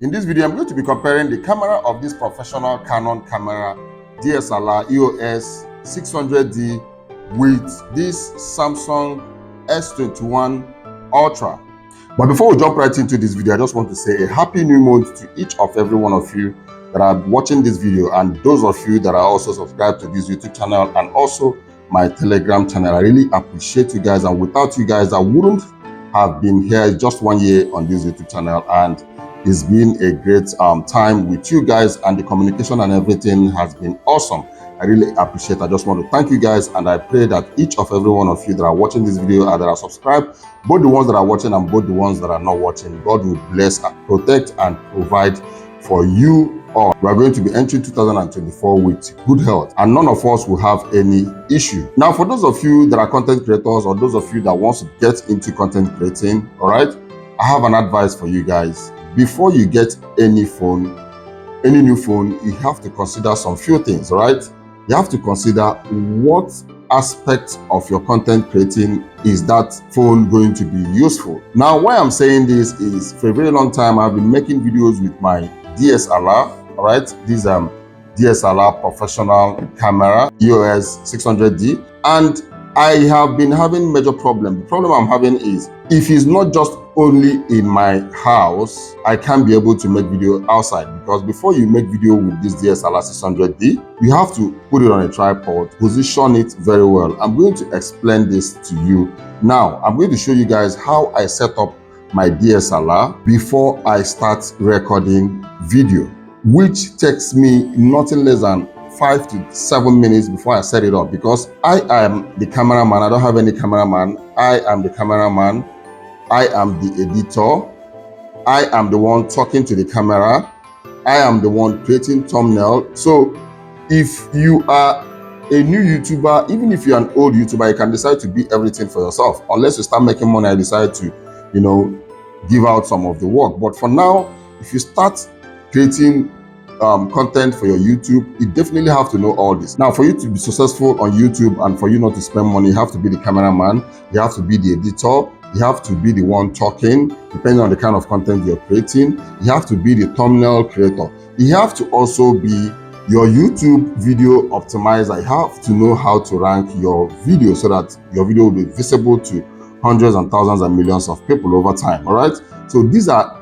In this video, I'm going to be comparing the camera of this professional Canon camera DSLR EOS 600D with this Samsung S21 Ultra. But before we jump right into this video, I just want to say a happy new month to each of every one of you that are watching this video, and those of you that are also subscribed to this YouTube channel and also my Telegram channel. I really appreciate you guys, and without you guys, I wouldn't have been here just 1 year on this YouTube channel, and it's been a great time with you guys, and the communication and everything has been awesome. I really appreciate it. I just want to thank you guys, and I pray that each of every one of you that are watching this video and that are subscribed, both the ones that are watching and both the ones that are not watching, God will bless, protect, and provide for you all. We are going to be entering 2024 with good health, and none of us will have any issue. Now, for those of you that are content creators, or those of you that want to get into content creating, all right, I have an advice for you guys. Before you get any new phone, you have to consider some few things, all right? You have to consider what aspect of your content creating is that phone going to be useful. Now, why I'm saying this is, for a very long time, I've been making videos with my DSLR, all right? This DSLR professional camera, EOS 600D, and I have been having major problem. The problem I'm having is, if it's not just only in my house, I can't be able to make video outside, because before you make video with this DSLR 600D, you have to put it on a tripod, position it very well. I'm going to explain this to you now. I'm going to show you guys how I set up my DSLR before I start recording video, which takes me nothing less than 5 to 7 minutes before I set it up, because I am the cameraman. I don't have any cameraman. I am the cameraman. I am the editor. I am the one talking to the camera. I am the one creating thumbnail. So if you are a new YouTuber, even if you're an old YouTuber, you can decide to be everything for yourself. Unless you start making money, I decide to, give out some of the work. But for now, if you start creating content for your YouTube, you definitely have to know all this. Now, for you to be successful on YouTube and for you not to spend money, you have to be the cameraman, you have to be the editor, you have to be the one talking, depending on the kind of content you're creating. You have to be the thumbnail creator. You have to also be your YouTube video optimizer. You have to know how to rank your video so that your video will be visible to hundreds and thousands and millions of people over time, all right? So these are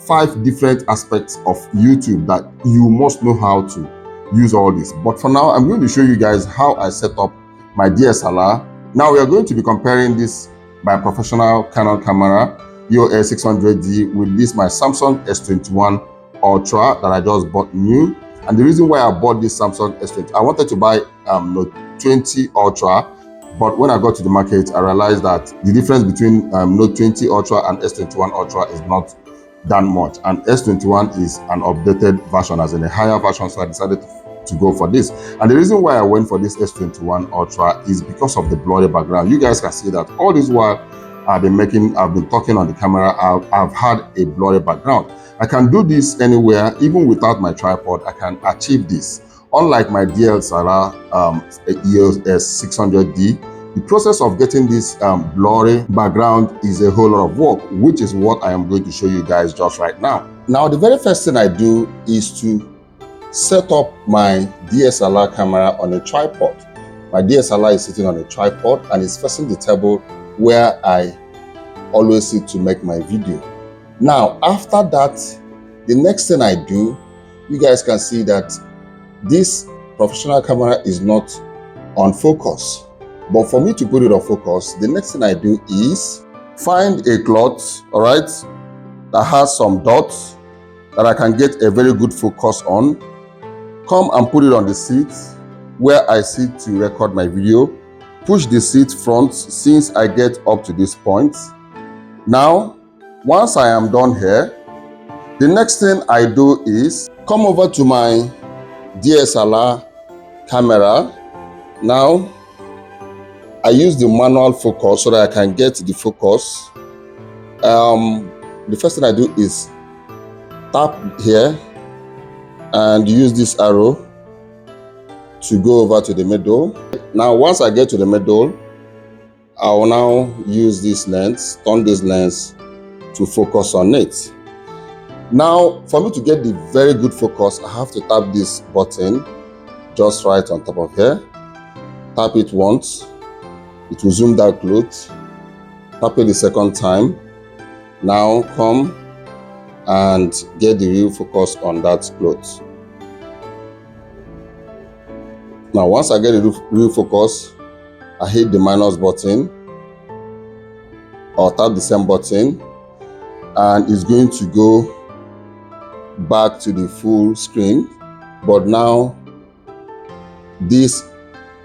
5 different aspects of YouTube that you must know how to use all this. But for now, I'm going to show you guys how I set up my DSLR. Now we are going to be comparing this my professional Canon camera EOS 600D with this my Samsung S21 Ultra that I just bought new. And the reason why I bought this Samsung S20, I wanted to buy Note 20 Ultra, but when I got to the market, I realized that the difference between Note 20 Ultra and S21 Ultra is not that much, and S21 is an updated version, as in a higher version, so I decided to go for this. And the reason why I went for this S21 Ultra is because of the blurry background. You guys can see that all this while I've been talking on the camera, I've had a blurry background. I can do this anywhere, even without my tripod. I can achieve this. Unlike my DSLR EOS 600D, the process of getting this blurry background is a whole lot of work, which is what I am going to show you guys just right now. Now, the very first thing I do is to set up my DSLR camera on a tripod. My DSLR is sitting on a tripod and it's facing the table where I always sit to make my video. Now, after that, the next thing I do, you guys can see that this professional camera is not on focus. But for me to put it on focus, the next thing I do is find a cloth, all right, that has some dots that I can get a very good focus on. Come and put it on the seat where I sit to record my video. Push the seat front since I get up to this point. Now, once I am done here, the next thing I do is come over to my DSLR camera. Now, I use the manual focus so that I can get the focus. The first thing I do is tap here and use this arrow to go over to the middle. Now, once I get to the middle, I will now use this lens, turn this lens to focus on it. Now, for me to get the very good focus, I have to tap this button just right on top of here. Tap it once, it will zoom that close. Tap it the second time. Now come and get the real focus on that cloth. Now, once I get the real focus, I hit the minus button or tap the same button, and it's going to go back to the full screen. But now this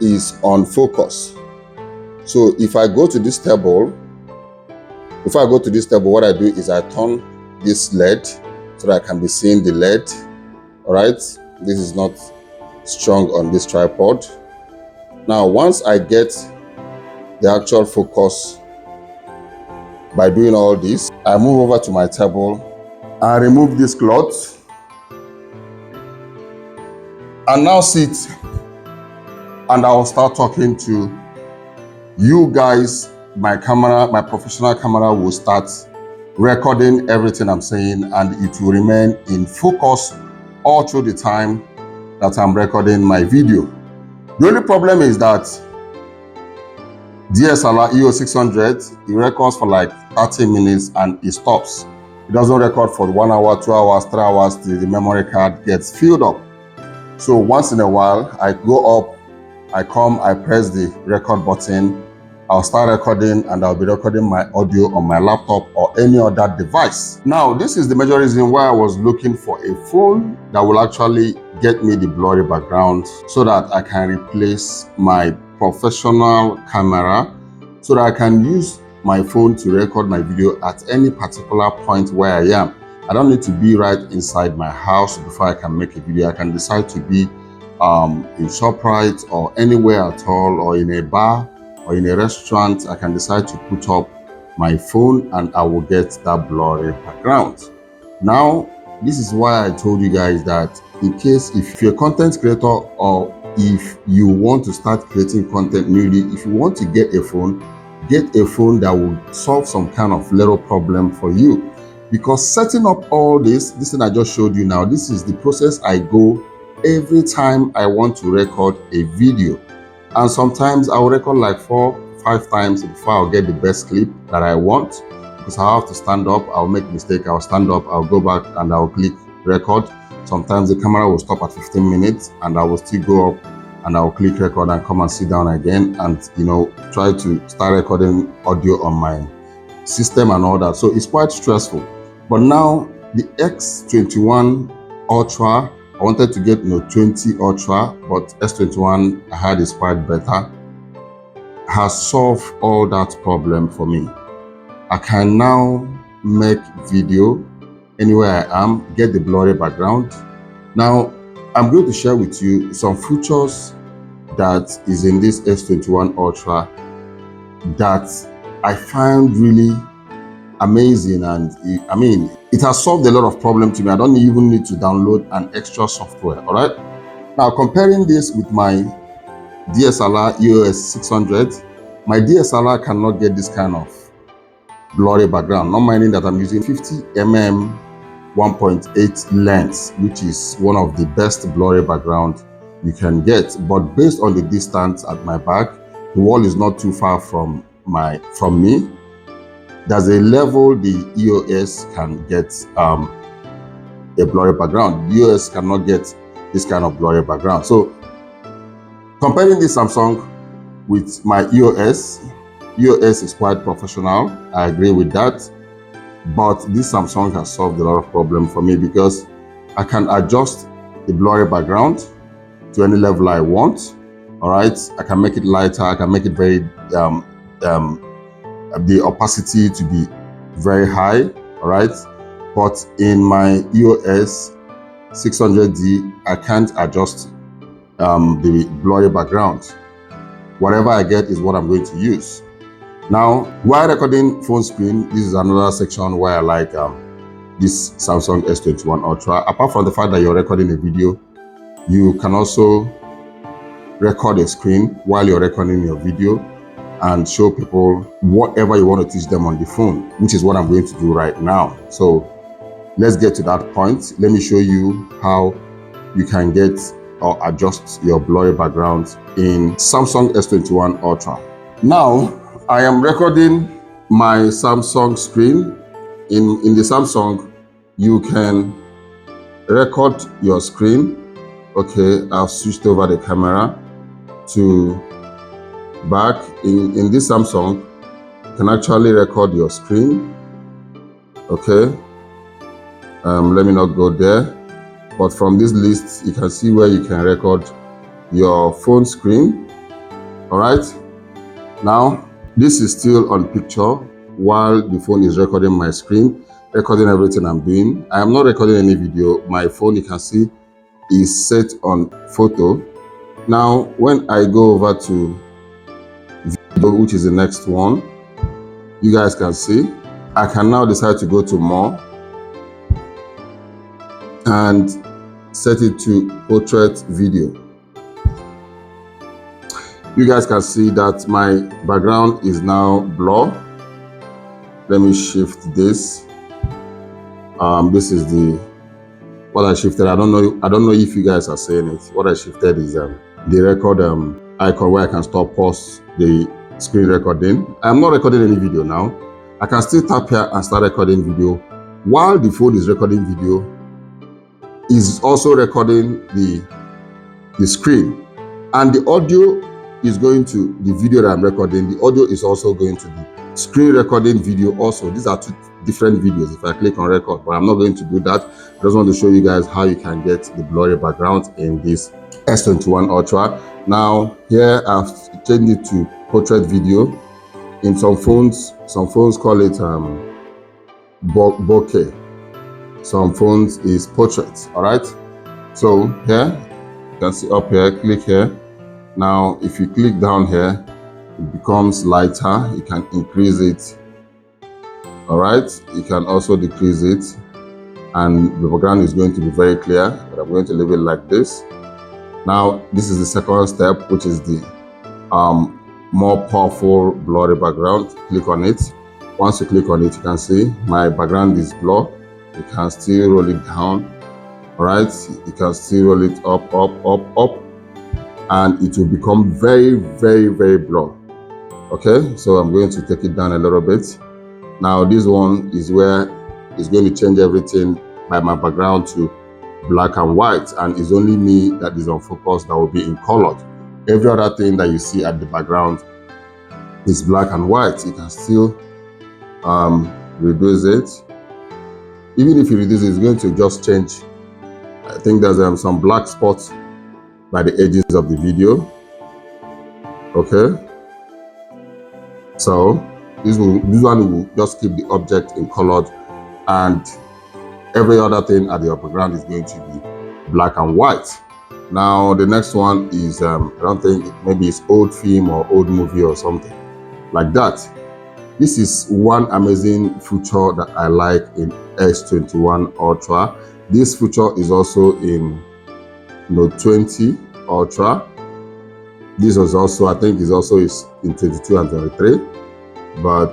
is on focus. So if I go to this table, what I do is I turn this LED so that I can be seeing the LED. All right, this is not strong on this tripod. Now, once I get the actual focus by doing all this, I move over to my table and remove this cloth and now sit, and I will start talking to you guys. My professional camera will start recording everything I'm saying, and it will remain in focus all through the time that I'm recording my video. The only problem is that DSLR EOS 600, it records for like 30 minutes and it stops. It doesn't record for 1 hour, 2 hours, 3 hours till the memory card gets filled up. So once in a while, I go up, I come, I press the record button, I'll start recording, and I'll be recording my audio on my laptop or any other device. Now, this is the major reason why I was looking for a phone that will actually get me the blurry background so that I can replace my professional camera, so that I can use my phone to record my video at any particular point where I am. I don't need to be right inside my house before I can make a video. I can decide to be in ShopRite or anywhere at all, or in a bar or in a restaurant. I can decide to put up my phone and I will get that blurry background. Now, this is why I told you guys that in case if you're a content creator, or if you want to start creating content newly, if you want to get a phone that will solve some kind of little problem for you. Because setting up all this thing I just showed you now, this is the process I go every time I want to record a video. And sometimes I will record like 4-5 times before I'll get the best clip that I want, because I have to stand up, I'll make a mistake, I'll stand up, I'll go back and I'll click record. Sometimes the camera will stop at 15 minutes and I will still go up and I'll click record and come and sit down again and try to start recording audio on my system and all that. So it's quite stressful. But now the S21 Ultra, I wanted to get 20 Ultra, but S21 I heard is quite better, has solved all that problem for me. I can now make video anywhere I am, get the blurry background. Now, I'm going to share with you some features that is in this S21 Ultra that I find really amazing, and it has solved a lot of problems to me. I don't even need to download an extra software. All right, now comparing this with my DSLR EOS 600, my DSLR cannot get this kind of blurry background, not minding that I'm using 50mm 1.8 lens, which is one of the best blurry background you can get. But based on the distance at my back, the wall is not too far from me. There's a level the EOS can get a blurry background. The EOS cannot get this kind of blurry background. So comparing this Samsung with my EOS is quite professional. I agree with that. But this Samsung has solved a lot of problems for me, because I can adjust the blurry background to any level I want. All right, I can make it lighter. I can make it very the opacity to be very high. All right, but in my EOS 600D, I can't adjust the blurry background. Whatever I get is what I'm going to use. Now, while recording phone screen, this is another section where I like this Samsung S21 Ultra. Apart from the fact that you're recording a video, you can also record a screen while you're recording your video and show people whatever you want to teach them on the phone, which is what I'm going to do right now. So let's get to that point. Let me show you how you can get or adjust your blurry background in Samsung S21 Ultra. Now, I am recording my Samsung screen. In the Samsung, you can record your screen. Okay, I've switched over the camera to back. In this Samsung, you can actually record your screen. Okay, let me not go there. But from this list, you can see where you can record your phone screen. All right. Now, this is still on picture while the phone is recording my screen, recording everything I'm doing. I am not recording any video. My phone, you can see, is set on photo. Now, when I go over to video, which is the next one, you guys can see, I can now decide to go to more and set it to portrait video. You guys can see that my background is now blur. Let me shift this. This is what I shifted. I don't know if you guys are seeing it. What I shifted is the record icon where I can stop, pause the screen recording. I'm not recording any video now. I can still tap here and start recording video. While the phone is recording video, is also recording the screen, and the audio is going to the video that I'm recording. The audio is also going to the screen recording video also. These are two different videos if I click on record, but I'm not going to do that. I just want to show you guys how you can get the blurry background in this S21 Ultra. Now here I've changed it to portrait video. In some phones call it bokeh. Some phones is portrait. All right, so here you can see up here, click here. Now if you click down here, it becomes lighter. You can increase it. All right, you can also decrease it, and the background is going to be very clear, but I'm going to leave it like this. Now this is the second step, which is the more powerful blurry background. Click on it. Once you click on it, you can see my background is blurred. You can still roll it down. All right, you can still roll it up, and it will become very, very, very blurred. Okay, so I'm going to take it down a little bit. Now this one is where it's going to change everything by my background to black and white, and it's only me that is on focus that will be in colored. Every other thing that you see at the background is black and white. You can still reduce it. Even if you reduce it, it's going to just change. I think there's some black spots by the edges of the video. Okay, so this one will just keep the object in colored, and every other thing at the background is going to be black and white. Now the next one is I don't think, maybe it's old film or old movie or something like that. This is one amazing feature that I like in S21 Ultra. This feature is also in Note 20 Ultra. This was also, I think, is also in 22 and 23, but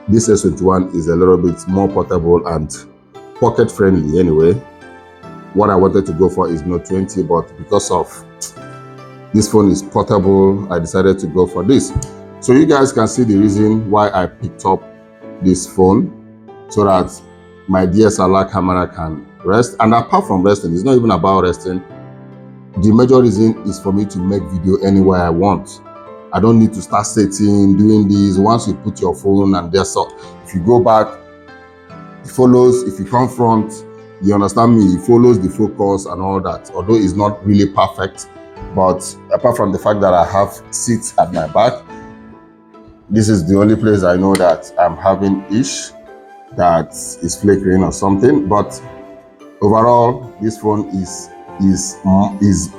this S21 is a little bit more portable and pocket friendly anyway. What I wanted to go for is Note 20, but because of this phone is portable, I decided to go for this. So you guys can see the reason why I picked up this phone, so that my DSLR camera can rest. And apart from resting, it's not even about resting. The major reason is for me to make video anywhere I want. I don't need to start setting, doing this. Once you put your phone and that's all. If you go back, it follows. If you come front, you understand me, it follows the focus and all that. Although it's not really perfect, but apart from the fact that I have seats at my back, this is the only place I know that I'm having ish that is flickering or something. But overall, this phone is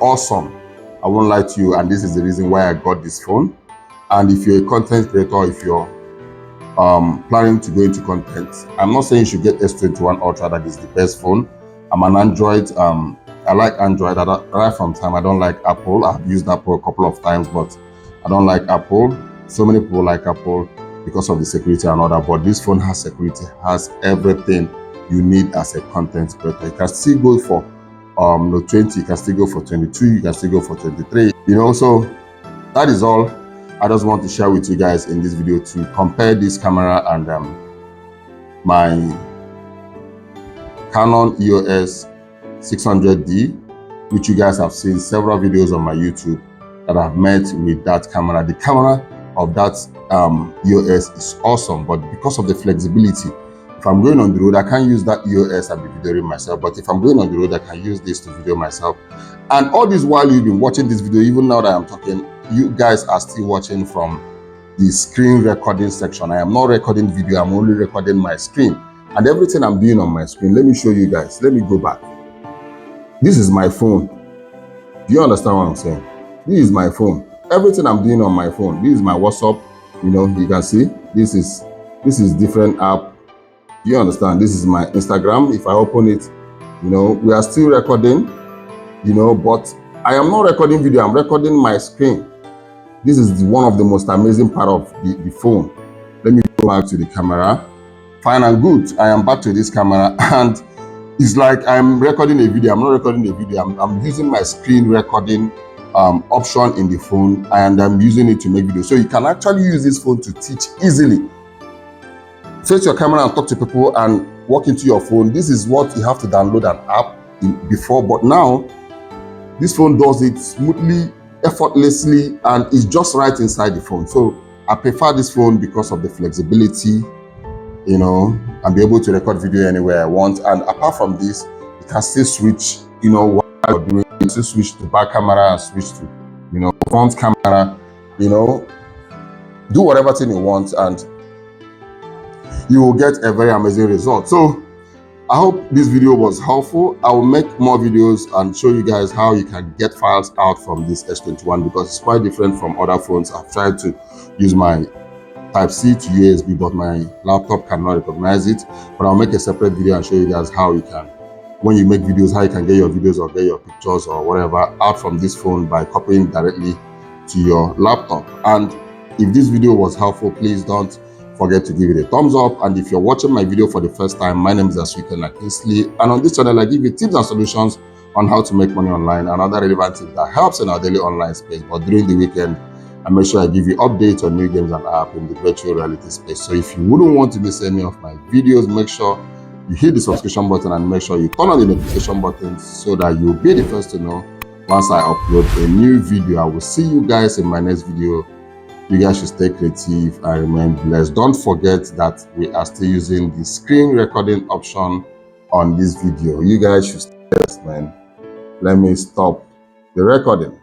awesome. I won't lie to you, and this is the reason why I got this phone. And if you're a content creator, if you're planning to go into content, I'm not saying you should get S21 Ultra, that is the best phone. I'm an Android. I like Android. Right from time, I don't like Apple. I've used Apple a couple of times, but I don't like Apple. So many people like Apple because of the security and all that, but this phone has security, has everything you need as a content creator. You can still go for 20, you can still go for 22, you can still go for 23, so that is all I just want to share with you guys in this video to compare this camera and my Canon EOS 600D, which you guys have seen several videos on my YouTube that I've met with that camera. The camera of that EOS is awesome, but because of the flexibility, if I'm going on the road, I can't use that EOS and be videoing myself. But if I'm going on the road, I can use this to video myself. And all this while you've been watching this video, even now that I'm talking, you guys are still watching from the screen recording section. I am not recording video, I'm only recording my screen. And everything I'm doing on my screen, let me show you guys. Let me go back. This is my phone. Do you understand what I'm saying? This is my phone. Everything I'm doing on my phone. This is my WhatsApp. You can see this is different app. Do you understand? This is my Instagram. If I open it, we are still recording, but I am not recording video. I'm recording my screen. This is one of the most amazing part of the phone. Let me go back to the camera. Fine and good. I am back to this camera, and it's like I'm recording a video. I'm not recording a video. I'm using my screen recording option in the phone, and I'm using it to make videos. So you can actually use this phone to teach easily. Face your camera and talk to people and walk into your phone. This is what you have to download an app before, but now this phone does it smoothly, effortlessly, and it's just right inside the phone. So I prefer this phone because of the flexibility, and be able to record video anywhere I want. And apart from this, you can still switch, while you're doing it. You still switch to back camera and switch to, front camera, do whatever thing you want, and you will get a very amazing result. So I hope this video was helpful. I will make more videos and show you guys how you can get files out from this S21, because it's quite different from other phones. I've tried to use my Type-C to USB, but my laptop cannot recognize it. But I'll make a separate video and show you guys how you can, when you make videos, how you can get your videos or get your pictures or whatever out from this phone by copying directly to your laptop. And if this video was helpful, please don't forget to give it a thumbs up. And if you're watching my video for the first time, my name is S21 and on this channel I give you tips and solutions on how to make money online and other relevant tips that helps in our daily online space. But during the weekend, I make sure I give you updates on new games and apps in the virtual reality space. So if you wouldn't want to miss any of my videos, make sure you hit the subscription button and make sure you turn on the notification button so that you'll be the first to know once I upload a new video. I will see you guys in my next video. You guys should stay creative and remain blessed. Don't forget that we are still using the screen recording option on this video. You guys should stay blessed, man. Let me stop the recording.